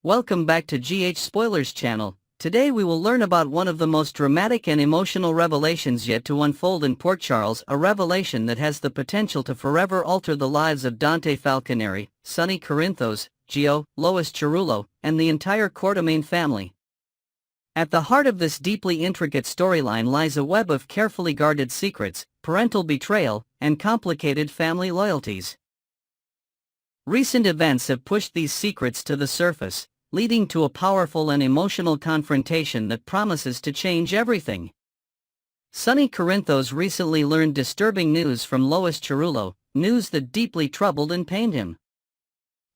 Welcome back to GH Spoilers channel. Today we will learn about one of the most dramatic and emotional revelations yet to unfold in Port Charles, a revelation that has the potential to forever alter the lives of Dante Falconeri, Sonny Corinthos, Gio, Lois Cerullo, and the entire Quartermain family. At the heart of this deeply intricate storyline lies a web of carefully guarded secrets, parental betrayal, and complicated family loyalties. Recent events have pushed these secrets to the surface, leading to a powerful and emotional confrontation that promises to change everything. Sonny Corinthos recently learned disturbing news from Lois Cerullo, news that deeply troubled and pained him.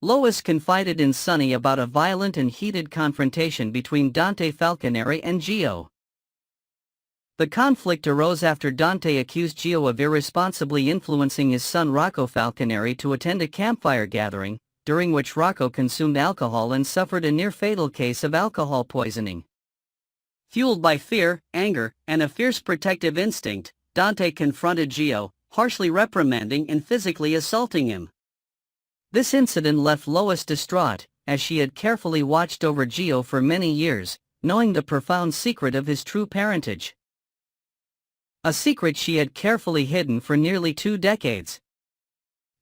Lois confided in Sonny about a violent and heated confrontation between Dante Falconeri and Gio. The conflict arose after Dante accused Gio of irresponsibly influencing his son Rocco Falconeri to attend a campfire gathering, during which Rocco consumed alcohol and suffered a near-fatal case of alcohol poisoning. Fueled by fear, anger, and a fierce protective instinct, Dante confronted Gio, harshly reprimanding and physically assaulting him. This incident left Lois distraught, as she had carefully watched over Gio for many years, knowing the profound secret of his true parentage. A secret she had carefully hidden for nearly 2 decades.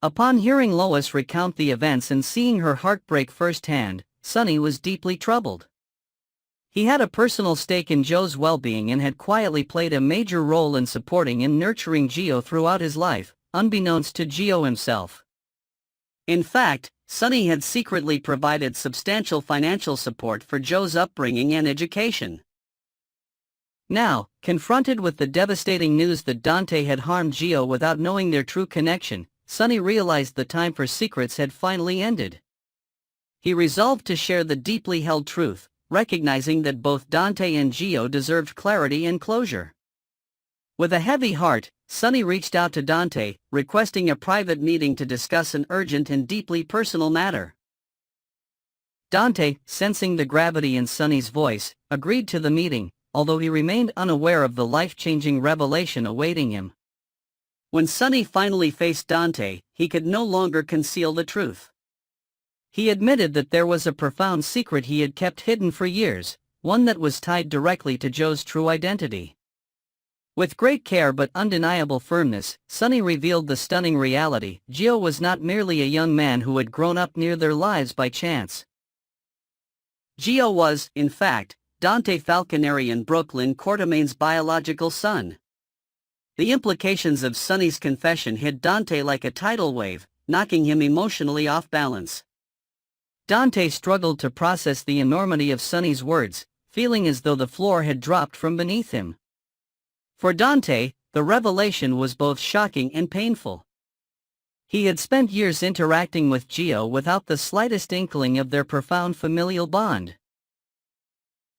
Upon hearing Lois recount the events and seeing her heart break firsthand, Sonny was deeply troubled. He had a personal stake in Gio's well-being and had quietly played a major role in supporting and nurturing Gio throughout his life, unbeknownst to Gio himself. In fact, Sonny had secretly provided substantial financial support for Gio's upbringing and education. Now, confronted with the devastating news that Dante had harmed Gio without knowing their true connection, Sonny realized the time for secrets had finally ended. He resolved to share the deeply held truth, recognizing that both Dante and Gio deserved clarity and closure. With a heavy heart, Sonny reached out to Dante, requesting a private meeting to discuss an urgent and deeply personal matter. Dante, sensing the gravity in Sonny's voice, agreed to the meeting, although he remained unaware of the life-changing revelation awaiting him. When Sonny finally faced Dante, he could no longer conceal the truth. He admitted that there was a profound secret he had kept hidden for years, one that was tied directly to Gio's true identity. With great care but undeniable firmness, Sonny revealed the stunning reality: Gio was not merely a young man who had grown up near their lives by chance. Gio was, in fact, Dante Falconeri and Brooklyn Quartermain's biological son. The implications of Sonny's confession hit Dante like a tidal wave, knocking him emotionally off balance. Dante struggled to process the enormity of Sonny's words, feeling as though the floor had dropped from beneath him. For Dante, the revelation was both shocking and painful. He had spent years interacting with Gio without the slightest inkling of their profound familial bond.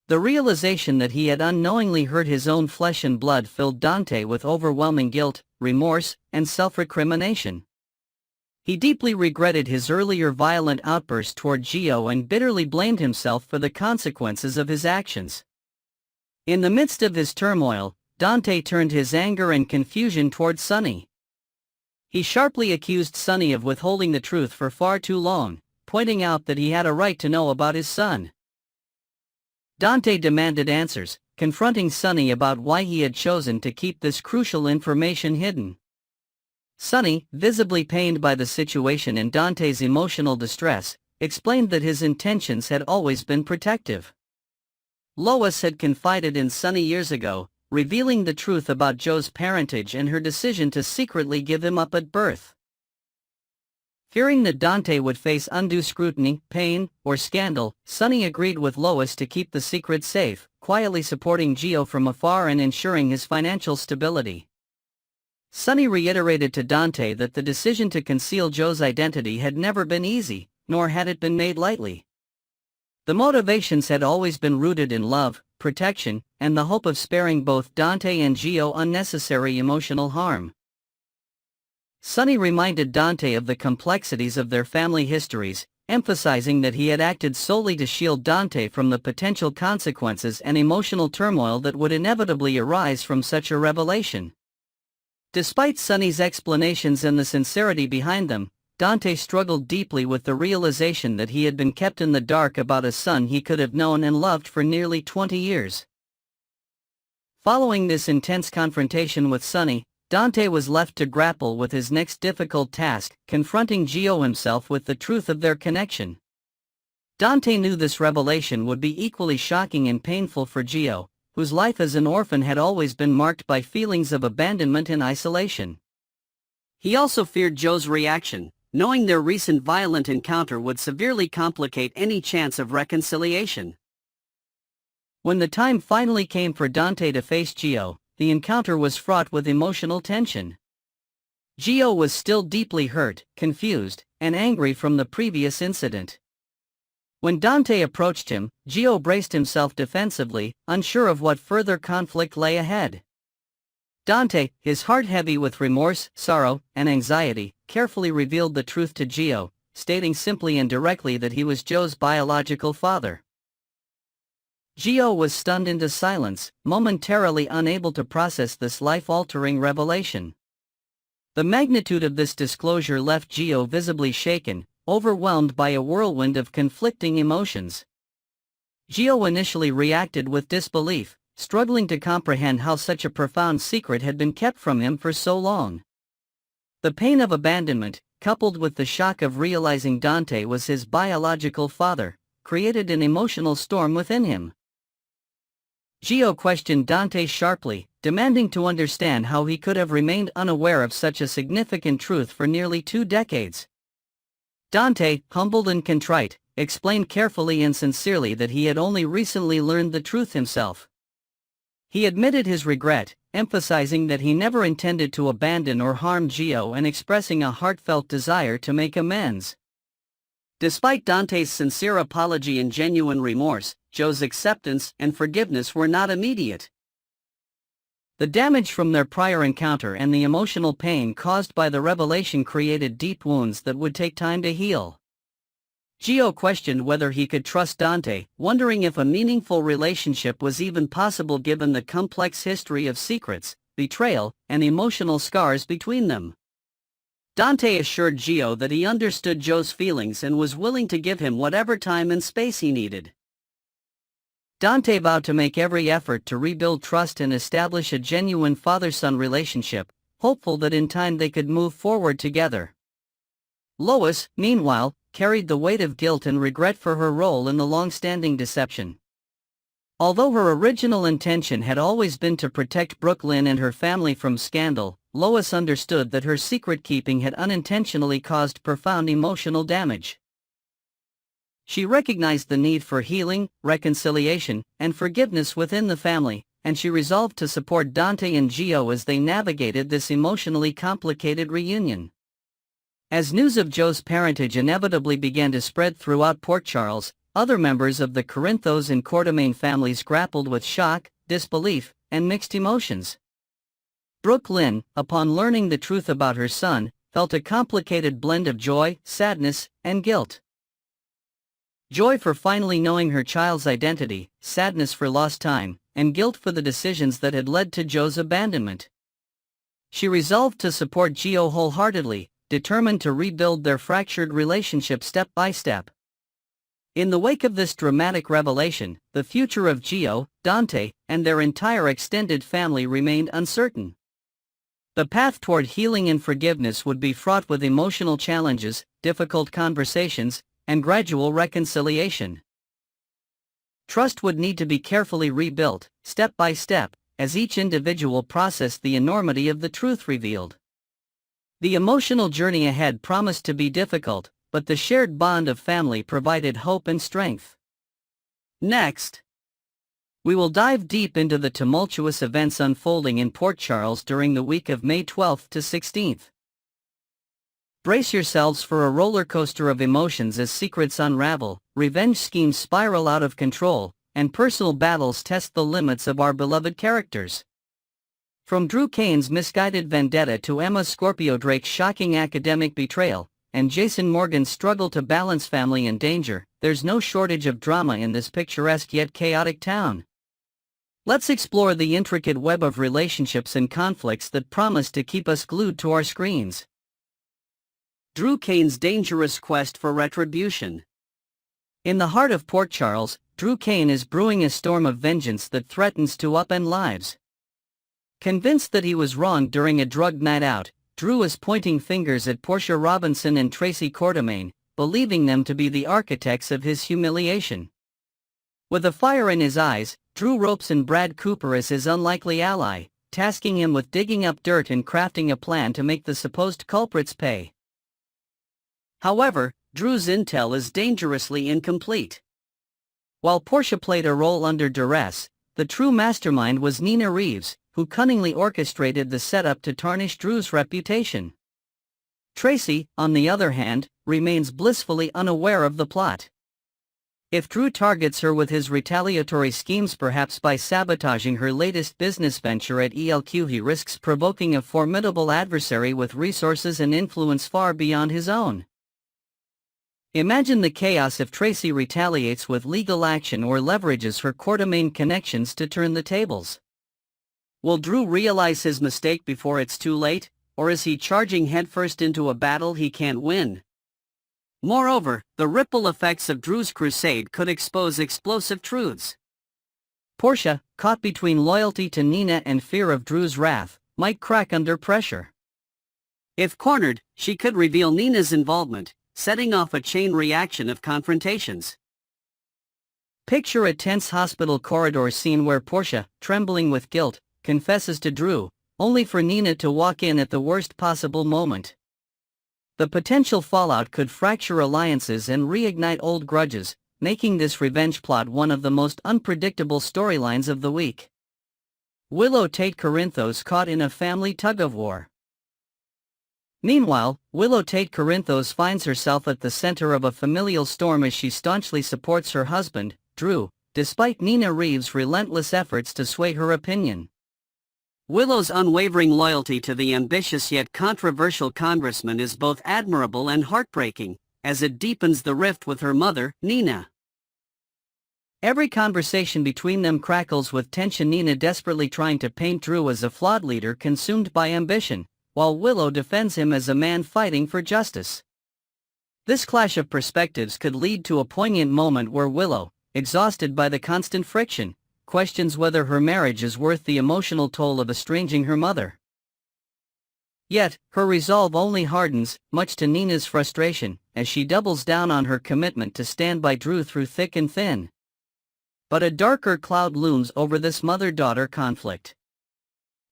The realization that he had unknowingly hurt his own flesh and blood filled Dante with overwhelming guilt, remorse, and self-recrimination. He deeply regretted his earlier violent outburst toward Gio and bitterly blamed himself for the consequences of his actions. In the midst of his turmoil, Dante turned his anger and confusion toward Sonny. He sharply accused Sonny of withholding the truth for far too long, pointing out that he had a right to know about his son. Dante demanded answers, confronting Sonny about why he had chosen to keep this crucial information hidden. Sonny, visibly pained by the situation and Dante's emotional distress, explained that his intentions had always been protective. Lois had confided in Sonny years ago, revealing the truth about Gio's parentage and her decision to secretly give him up at birth. Fearing that Dante would face undue scrutiny, pain, or scandal, Sonny agreed with Lois to keep the secret safe, quietly supporting Gio from afar and ensuring his financial stability. Sonny reiterated to Dante that the decision to conceal Gio's identity had never been easy, nor had it been made lightly. The motivations had always been rooted in love, protection, and the hope of sparing both Dante and Gio unnecessary emotional harm. Sonny reminded Dante of the complexities of their family histories, emphasizing that he had acted solely to shield Dante from the potential consequences and emotional turmoil that would inevitably arise from such a revelation. Despite Sonny's explanations and the sincerity behind them, Dante struggled deeply with the realization that he had been kept in the dark about a son he could have known and loved for nearly 20 years. Following this intense confrontation with Sonny, Dante was left to grapple with his next difficult task, confronting Gio himself with the truth of their connection. Dante knew this revelation would be equally shocking and painful for Gio, whose life as an orphan had always been marked by feelings of abandonment and isolation. He also feared Joe's reaction, knowing their recent violent encounter would severely complicate any chance of reconciliation. When the time finally came for Dante to face Gio, the encounter was fraught with emotional tension. Gio was still deeply hurt, confused, and angry from the previous incident. When Dante approached him, Gio braced himself defensively, unsure of what further conflict lay ahead. Dante, his heart heavy with remorse, sorrow, and anxiety, carefully revealed the truth to Gio, stating simply and directly that he was Joe's biological father. Gio was stunned into silence, momentarily unable to process this life-altering revelation. The magnitude of this disclosure left Gio visibly shaken, overwhelmed by a whirlwind of conflicting emotions. Gio initially reacted with disbelief, struggling to comprehend how such a profound secret had been kept from him for so long. The pain of abandonment, coupled with the shock of realizing Dante was his biological father, created an emotional storm within him. Gio questioned Dante sharply, demanding to understand how he could have remained unaware of such a significant truth for nearly 2 decades. Dante, humbled and contrite, explained carefully and sincerely that he had only recently learned the truth himself. He admitted his regret, emphasizing that he never intended to abandon or harm Gio and expressing a heartfelt desire to make amends. Despite Dante's sincere apology and genuine remorse, Joe's acceptance and forgiveness were not immediate. The damage from their prior encounter and the emotional pain caused by the revelation created deep wounds that would take time to heal. Gio questioned whether he could trust Dante, wondering if a meaningful relationship was even possible given the complex history of secrets, betrayal, and emotional scars between them. Dante assured Gio that he understood Joe's feelings and was willing to give him whatever time and space he needed. Dante vowed to make every effort to rebuild trust and establish a genuine father-son relationship, hopeful that in time they could move forward together. Lois, meanwhile, carried the weight of guilt and regret for her role in the long-standing deception. Although her original intention had always been to protect Brooklyn and her family from scandal, Lois understood that her secret-keeping had unintentionally caused profound emotional damage. She recognized the need for healing, reconciliation, and forgiveness within the family, and she resolved to support Dante and Gio as they navigated this emotionally complicated reunion. As news of Joe's parentage inevitably began to spread throughout Port Charles, other members of the Corinthos and Quartermain families grappled with shock, disbelief, and mixed emotions. Brooklyn, upon learning the truth about her son, felt a complicated blend of joy, sadness, and guilt. Joy for finally knowing her child's identity, sadness for lost time, and guilt for the decisions that had led to Joe's abandonment. She resolved to support Gio wholeheartedly, determined to rebuild their fractured relationship step by step. In the wake of this dramatic revelation, the future of Gio, Dante, and their entire extended family remained uncertain. The path toward healing and forgiveness would be fraught with emotional challenges, difficult conversations, and gradual reconciliation. Trust would need to be carefully rebuilt, step by step, as each individual processed the enormity of the truth revealed. The emotional journey ahead promised to be difficult, but the shared bond of family provided hope and strength. Next, we will dive deep into the tumultuous events unfolding in Port Charles during the week of May 12th to 16th. Brace yourselves for a roller coaster of emotions as secrets unravel, revenge schemes spiral out of control, and personal battles test the limits of our beloved characters. From Drew Kane's misguided vendetta to Emma Scorpio Drake's shocking academic betrayal, and Jason Morgan's struggle to balance family and danger, there's no shortage of drama in this picturesque yet chaotic town. Let's explore the intricate web of relationships and conflicts that promise to keep us glued to our screens. Drew Cain's dangerous quest for retribution. In the heart of Port Charles, Drew Cain is brewing a storm of vengeance that threatens to upend lives. Convinced that he was wronged during a drugged night out, Drew is pointing fingers at Portia Robinson and Tracy Quartermaine, believing them to be the architects of his humiliation. With a fire in his eyes, Drew ropes in Brad Cooper as his unlikely ally, tasking him with digging up dirt and crafting a plan to make the supposed culprits pay. However, Drew's intel is dangerously incomplete. While Portia played a role under duress, the true mastermind was Nina Reeves, who cunningly orchestrated the setup to tarnish Drew's reputation. Tracy, on the other hand, remains blissfully unaware of the plot. If Drew targets her with his retaliatory schemes, perhaps by sabotaging her latest business venture at ELQ, he risks provoking a formidable adversary with resources and influence far beyond his own. Imagine the chaos if Tracy retaliates with legal action or leverages her Quartermaine connections to turn the tables. Will Drew realize his mistake before it's too late, or is he charging headfirst into a battle he can't win? Moreover, the ripple effects of Drew's crusade could expose explosive truths. Portia, caught between loyalty to Nina and fear of Drew's wrath, might crack under pressure. If cornered, she could reveal Nina's involvement, setting off a chain reaction of confrontations. Picture a tense hospital corridor scene where Portia, trembling with guilt, confesses to Drew, only for Nina to walk in at the worst possible moment. The potential fallout could fracture alliances and reignite old grudges, making this revenge plot one of the most unpredictable storylines of the week. Willow Tate Corinthos caught in a family tug-of-war. Meanwhile, Willow Tate Corinthos finds herself at the center of a familial storm as she staunchly supports her husband, Drew, despite Nina Reeves' relentless efforts to sway her opinion. Willow's unwavering loyalty to the ambitious yet controversial congressman is both admirable and heartbreaking, as it deepens the rift with her mother, Nina. Every conversation between them crackles with tension, Nina desperately trying to paint Drew as a flawed leader consumed by ambition, while Willow defends him as a man fighting for justice. This clash of perspectives could lead to a poignant moment where Willow, exhausted by the constant friction, questions whether her marriage is worth the emotional toll of estranging her mother. Yet, her resolve only hardens, much to Nina's frustration, as she doubles down on her commitment to stand by Drew through thick and thin. But a darker cloud looms over this mother-daughter conflict.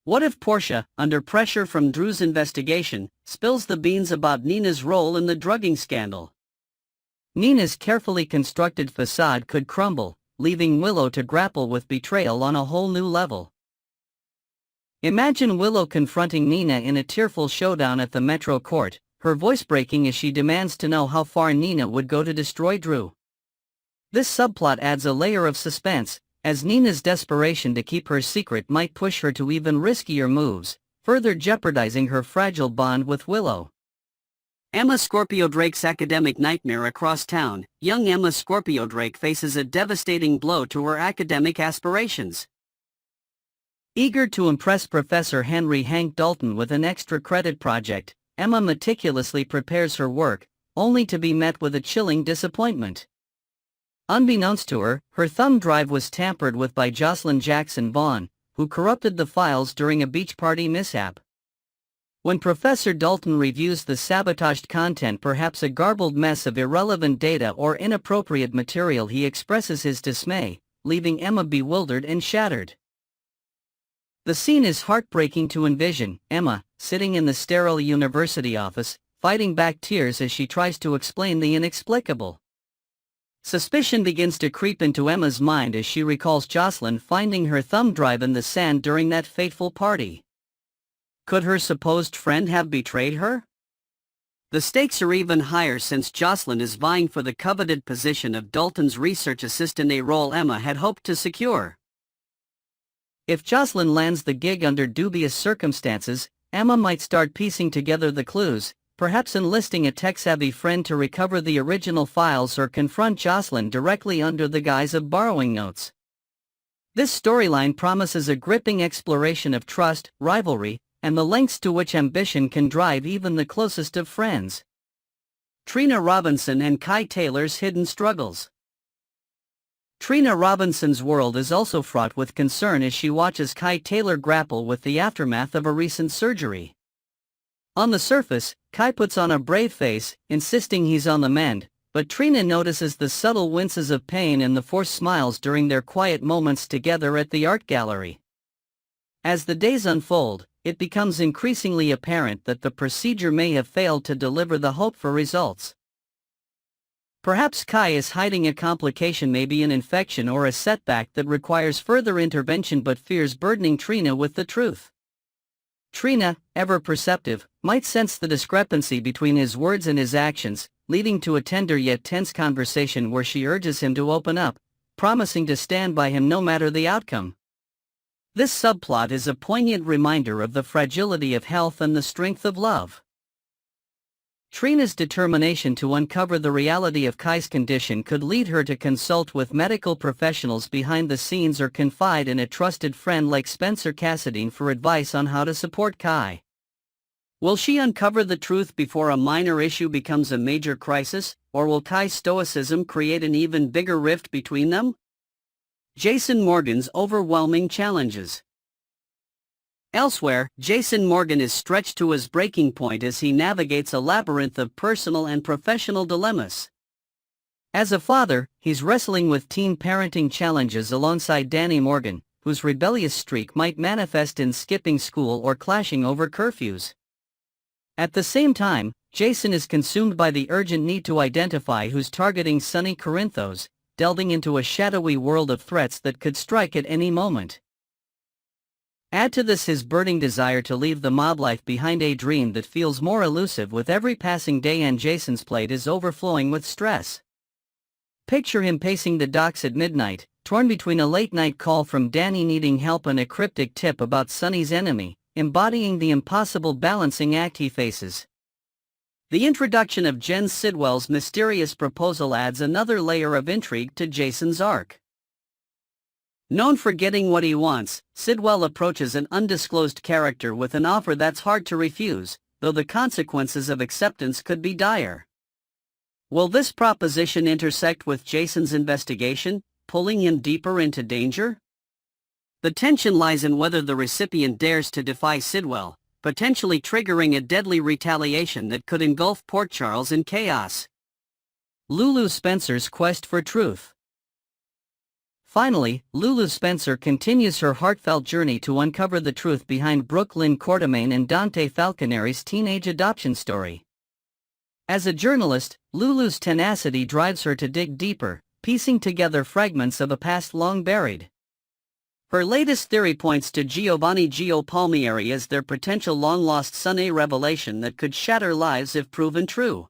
What if Portia, under pressure from Drew's investigation, spills the beans about Nina's role in the drugging scandal? Nina's carefully constructed facade could crumble, leaving Willow to grapple with betrayal on a whole new level. Imagine Willow confronting Nina in a tearful showdown at the Metro Court, her voice breaking as she demands to know how far Nina would go to destroy Drew. This subplot adds a layer of suspense, as Nina's desperation to keep her secret might push her to even riskier moves, further jeopardizing her fragile bond with Willow. Emma Scorpio Drake's academic nightmare across town. Young Emma Scorpio Drake faces a devastating blow to her academic aspirations. Eager to impress Professor Henry Hank Dalton with an extra credit project, Emma meticulously prepares her work, only to be met with a chilling disappointment. Unbeknownst to her, her thumb drive was tampered with by Jocelyn Jackson Vaughn, who corrupted the files during a beach party mishap. When Professor Dalton reviews the sabotaged content, perhaps a garbled mess of irrelevant data or inappropriate material, he expresses his dismay, leaving Emma bewildered and shattered. The scene is heartbreaking to envision: Emma, sitting in the sterile university office, fighting back tears as she tries to explain the inexplicable. Suspicion begins to creep into Emma's mind as she recalls Jocelyn finding her thumb drive in the sand during that fateful party. Could her supposed friend have betrayed her? The stakes are even higher since Jocelyn is vying for the coveted position of Dalton's research assistant, a role Emma had hoped to secure. If Jocelyn lands the gig under dubious circumstances, Emma might start piecing together the clues, perhaps enlisting a tech-savvy friend to recover the original files or confront Jocelyn directly under the guise of borrowing notes. This storyline promises a gripping exploration of trust, rivalry, and the lengths to which ambition can drive even the closest of friends. Trina Robinson and Kai Taylor's hidden struggles. Trina Robinson's world is also fraught with concern as she watches Kai Taylor grapple with the aftermath of a recent surgery. On the surface, Kai puts on a brave face, insisting he's on the mend, but Trina notices the subtle winces of pain and the forced smiles during their quiet moments together at the art gallery. As the days unfold, it becomes increasingly apparent that the procedure may have failed to deliver the hoped-for results. Perhaps Kai is hiding a complication, maybe an infection or a setback that requires further intervention, but fears burdening Trina with the truth. Trina, ever perceptive, might sense the discrepancy between his words and his actions, leading to a tender yet tense conversation where she urges him to open up, promising to stand by him no matter the outcome. This subplot is a poignant reminder of the fragility of health and the strength of love. Trina's determination to uncover the reality of Kai's condition could lead her to consult with medical professionals behind the scenes or confide in a trusted friend like Spencer Cassadine for advice on how to support Kai. Will she uncover the truth before a minor issue becomes a major crisis, or will Kai's stoicism create an even bigger rift between them? Jason Morgan's overwhelming challenges. Elsewhere, Jason Morgan is stretched to his breaking point as he navigates a labyrinth of personal and professional dilemmas. As a father, he's wrestling with teen parenting challenges alongside Danny Morgan, whose rebellious streak might manifest in skipping school or clashing over curfews. At the same time, Jason is consumed by the urgent need to identify who's targeting Sonny Corinthos, delving into a shadowy world of threats that could strike at any moment. Add to this his burning desire to leave the mob life behind, a dream that feels more elusive with every passing day, and Jason's plate is overflowing with stress. Picture him pacing the docks at midnight, torn between a late-night call from Danny needing help and a cryptic tip about Sonny's enemy, embodying the impossible balancing act he faces. The introduction of Jen Sidwell's mysterious proposal adds another layer of intrigue to Jason's arc. Known for getting what he wants, Sidwell approaches an undisclosed character with an offer that's hard to refuse, though the consequences of acceptance could be dire. Will this proposition intersect with Jason's investigation, pulling him deeper into danger? The tension lies in whether the recipient dares to defy Sidwell, potentially triggering a deadly retaliation that could engulf Port Charles in chaos. Lulu Spencer's quest for truth. Finally, Lulu Spencer continues her heartfelt journey to uncover the truth behind Brooklyn Quartermain and Dante Falconeri's teenage adoption story. As a journalist, Lulu's tenacity drives her to dig deeper, piecing together fragments of a past long buried. Her latest theory points to Giovanni Gio Palmieri as their potential long-lost son, a revelation that could shatter lives if proven true.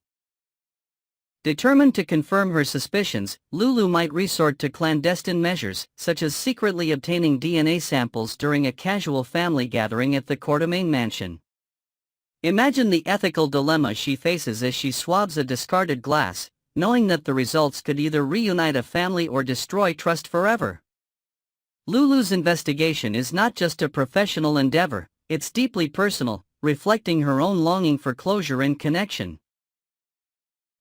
Determined to confirm her suspicions, Lulu might resort to clandestine measures, such as secretly obtaining DNA samples during a casual family gathering at the Quartermain mansion. Imagine the ethical dilemma she faces as she swabs a discarded glass, knowing that the results could either reunite a family or destroy trust forever. Lulu's investigation is not just a professional endeavor, it's deeply personal, reflecting her own longing for closure and connection.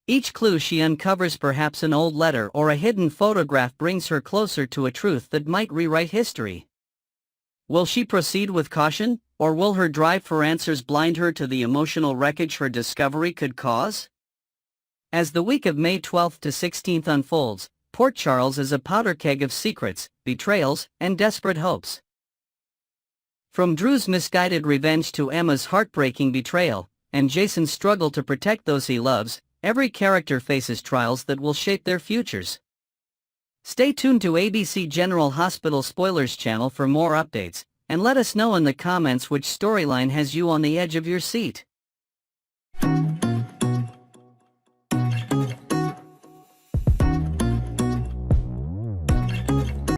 Each clue she uncovers, perhaps an old letter or a hidden photograph, brings her closer to a truth that might rewrite history. Will she proceed with caution, or will her drive for answers blind her to the emotional wreckage her discovery could cause? As the week of May 12th to 16th unfolds, Port Charles is a powder keg of secrets, betrayals, and desperate hopes. From Drew's misguided revenge to Emma's heartbreaking betrayal, and Jason's struggle to protect those he loves, every character faces trials that will shape their futures. Stay tuned to ABC General Hospital Spoilers channel for more updates, and let us know in the comments which storyline has you on the edge of your seat.